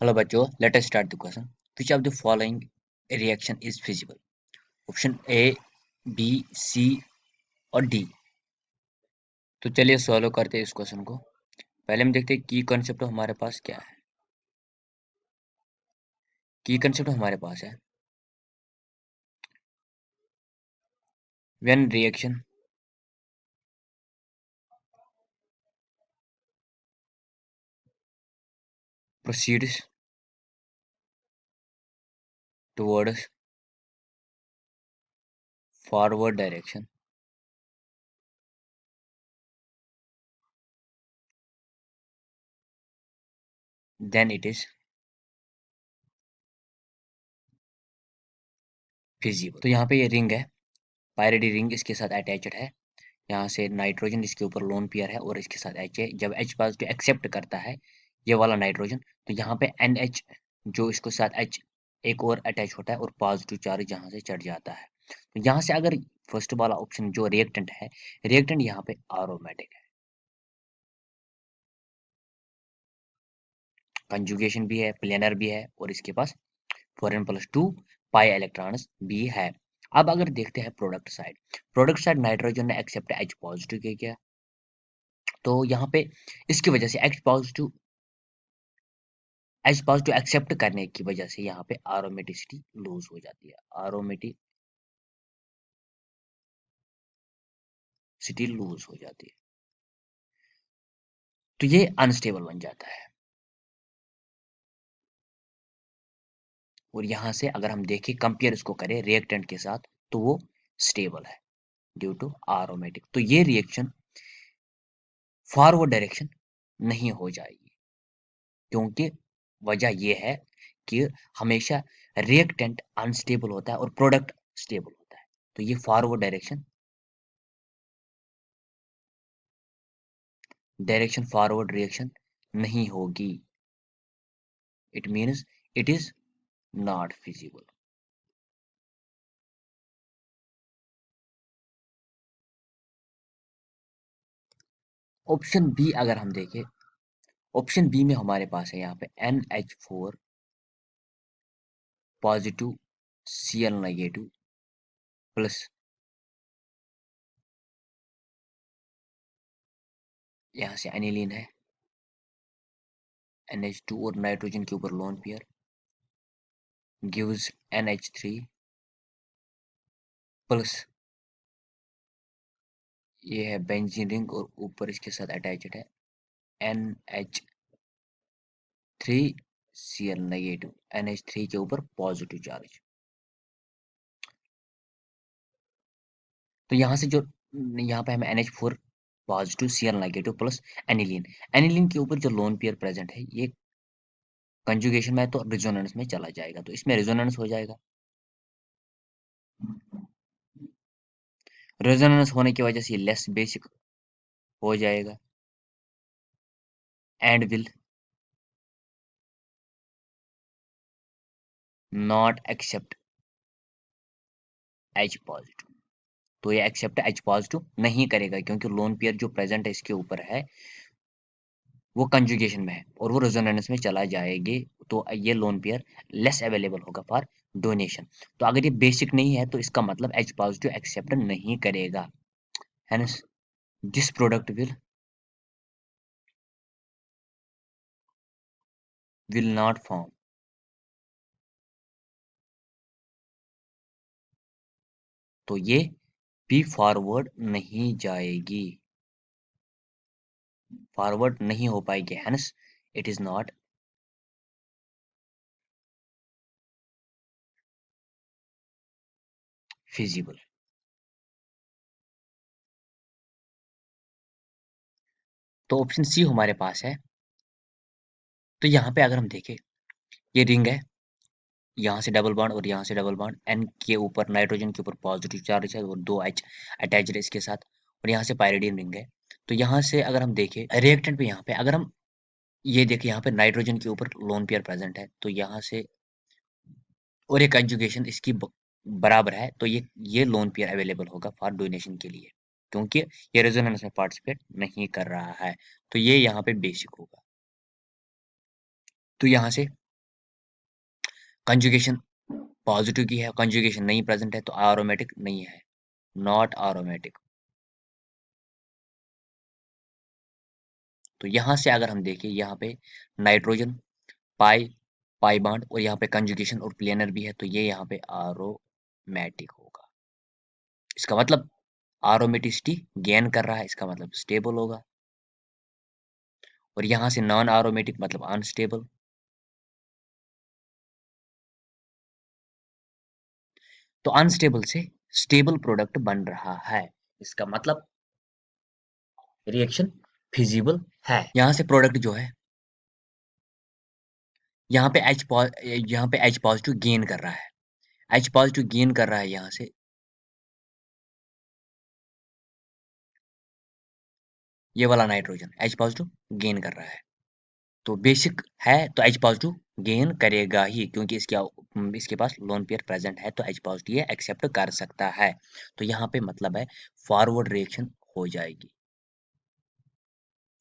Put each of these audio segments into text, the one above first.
Hello बच्चों, let us start the question. Which of the following reaction is feasible? Option A, B, C और D. तो चलिए solve करते हैं इस क्वेश्चन को। पहले हम देखते हैं की कंसेप्ट हमारे पास क्या है। की कंसेप्ट हमारे पास है when reaction proceeds towards forward direction, then it is feasible। तो यहाँ पे ये रिंग है, पायरिडी रिंग इसके साथ अटैच्ड है। यहाँ से नाइट्रोजन इसके ऊपर लोन पेयर है और इसके साथ एच है। जब एच पॉजिटिव एक्सेप्ट करता है ये वाला नाइट्रोजन, तो यहाँ पे NH जो इसको साथ एच एक और अटैच होता है और पॉजिटिव चार्ज यहाँ से चढ़ जाता है। तो यहाँ से अगर फर्स्ट वाला ऑप्शन जो रिएक्टेंट है, रिएक्टेंट यहाँ पे एरोमेटिक है, कंजुगेशन भी है, प्लेनर भी है और इसके पास 4n+2 पाई इलेक्ट्रॉन्स भी है। अब अगर देखते हैं प्रोडक्ट साइड नाइट्रोजन ने एक्सेप्ट एच पॉजिटिव किया, तो यहाँ पे इसकी वजह से एच पॉजिटिव एक्सेप्ट करने की वजह से यहाँ पे एरोमेटिसिटी लूज हो जाती है, एरोमेटिसिटी लूज हो जाती है, तो ये अनस्टेबल बन जाता है। और यहाँ से अगर हम देखें, कंपेयर इसको करें रिएक्टेंट के साथ, तो वो स्टेबल है ड्यू टू एरोमेटिक। तो ये रिएक्शन फॉरवर्ड डायरेक्शन नहीं हो जाएगी, क्योंकि वजह ये है कि हमेशा रिएक्टेंट अनस्टेबल होता है और प्रोडक्ट स्टेबल होता है। तो ये फॉरवर्ड डायरेक्शन फॉरवर्ड रिएक्शन नहीं होगी। It means it is not feasible. Option B अगर हम देखें, ऑप्शन बी में हमारे पास है यहाँ पे NH4 positive Cl negative plus यहाँ से एनिलीन है, NH2 और नाइट्रोजन के ऊपर lone pair gives NH3 plus ये है बेंजीन रिंग और ऊपर इसके साथ अटैच्ड है NH3Cl नेगेटिव, NH3 के ऊपर पॉजिटिव चार्ज। तो यहाँ से जो यहाँ पे हमें NH4 positive Cl negative plus aniline, aniline के ऊपर जो लोन पेयर प्रेजेंट है, ये कंजुगेशन में तो रिजोनेंस में चला जाएगा, तो इसमें रिजोनेंस हो जाएगा। रेजोनेंस होने की वजह से ये लेस बेसिक हो जाएगा and will not accept H positive. तो ये एक्सेप्ट H पॉजिटिव नहीं करेगा, क्योंकि लोन पेयर जो प्रेजेंट है इसके ऊपर है वो कंजुगेशन में है और वो रेजोनेंस में चला जाएगी। तो ये लोन पेयर लेस अवेलेबल होगा फॉर डोनेशन। तो अगर ये बेसिक नहीं है तो इसका मतलब H पॉजिटिव एक्सेप्ट नहीं करेगा, hence this product will not form. तो ये भी फॉरवर्ड नहीं जाएगी, फॉरवर्ड नहीं हो पाएगी, hence it is not feasible. तो ऑप्शन सी हमारे पास है। तो यहाँ पे अगर हम देखें, ये रिंग है, यहाँ से डबल बॉन्ड और यहाँ से डबल बॉन्ड, एन के ऊपर नाइट्रोजन के ऊपर पॉजिटिव चार्ज है और 2 H अटैच्ड है इसके साथ, और यहाँ से पायरिडिन रिंग है। तो यहाँ से अगर हम देखें रिएक्टेंट पे, यहाँ पे अगर हम ये देखें, यहाँ पे नाइट्रोजन के ऊपर लोन पेयर प्रेजेंट है, तो यहाँ से और ये कंजुगेशन इसकी बराबर है, तो ये लोन पेयर अवेलेबल होगा फॉर डोनेशन के लिए, क्योंकि ये रेजोनेंस में पार्टिसिपेट नहीं कर रहा है। तो ये यहाँ पे बेसिक होगा। तो यहाँ से कंजुगेशन पॉजिटिव की है, कंजुगेशन नहीं प्रेजेंट है तो एरोमेटिक नहीं है, नॉट एरोमेटिक। तो यहाँ से अगर हम देखें, यहाँ पे नाइट्रोजन पाई पाई बॉन्ड और यहाँ पे कंजुगेशन और प्लेनर भी है, तो ये यहाँ पे एरोमेटिक होगा। इसका मतलब एरोमेटिसिटी गेन कर रहा है, इसका मतलब स्टेबल होगा। और यहाँ से नॉन एरोमेटिक मतलब अनस्टेबल। तो अनस्टेबल से स्टेबल प्रोडक्ट बन रहा है, इसका मतलब रिएक्शन फिजिबल है। यहाँ से प्रोडक्ट जो है, यहाँ पे यहाँ पे H पॉजिटिव गेन कर रहा है, H पॉजिटिव गेन कर रहा है यहाँ से, ये वाला नाइट्रोजन H पॉजिटिव गेन कर रहा है। तो बेसिक है तो H पॉजिटिव गेन करेगा ही, क्योंकि इसके पास लोन पेयर प्रेजेंट है, तो H पॉजिटिव ये एक्सेप्ट कर सकता है। तो यहाँ पे मतलब है फॉरवर्ड रिएक्शन हो जाएगी,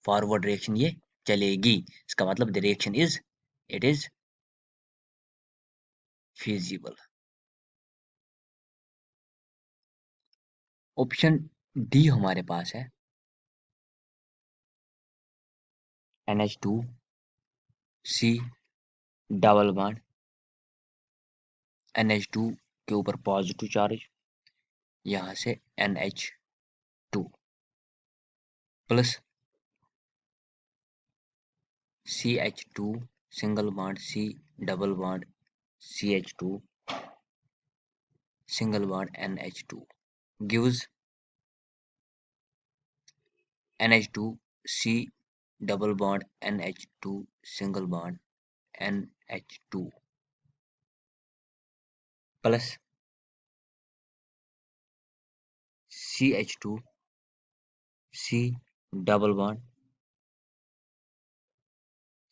फॉरवर्ड रिएक्शन ये चलेगी। इसका मतलब the reaction is, it is feasible। Option D हमारे पास है NH2C डबल बॉन्ड, NH2 के ऊपर पॉजिटिव चार्ज, यहाँ से NH2 plus CH2 single bond C double bond CH2 single bond NH2 gives NH2C double bond NH2 single bond NH2 plus CH2C double bond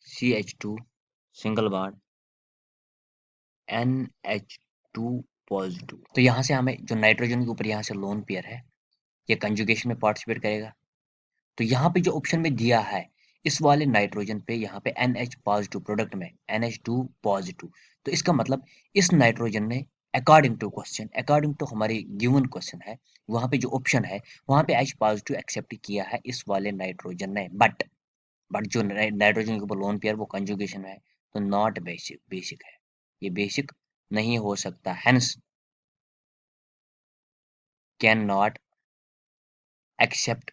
CH2 single bond NH2 positive. तो यहाँ से हमें जो nitrogen के ऊपर यहाँ से लोन पेयर है, ये कंजुगेशन में पार्टिसिपेट करेगा। तो यहाँ पे जो ऑप्शन में दिया है, इस वाले नाइट्रोजन पे यहाँ पे NH पॉजिटिव प्रोडक्ट में NH2 पॉजिटिव, तो इसका मतलब इस नाइट्रोजन ने according to question, according to हमारी गिवन क्वेश्चन है, वहाँ पे जो ऑप्शन है वहाँ पे H पॉजिटिव एक्सेप्ट किया है इस वाले नाइट्रोजन ने। बट जो नाइट्रोजन के ऊपर लोन पेयर वो कंजुगेशन में है, तो नॉट बेसिक, बेसिक है, ये बेसिक नहीं हो सकता, hence can not accept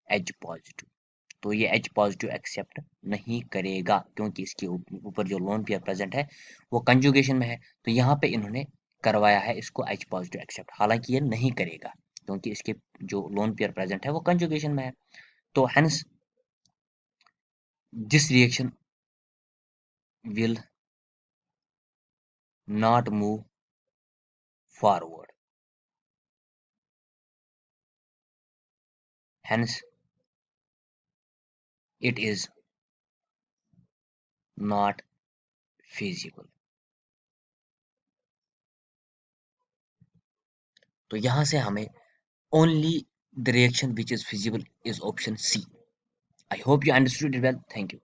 H positive. तो ये H पॉजिटिव एक्सेप्ट नहीं करेगा, क्योंकि इसके ऊपर जो लोन पेयर प्रेजेंट है वो कंजुगेशन में है। तो यहाँ पे इन्होंने करवाया है इसको H पॉजिटिव एक्सेप्ट, हालांकि ये नहीं करेगा क्योंकि इसके जो लोन पेयर प्रेजेंट है वो कंजुगेशन में है। तो hence this reaction will not move forward, hence it is not feasible। तो यहाँ से हमें only the reaction which is feasible is option C। I hope you understood it well. Thank you.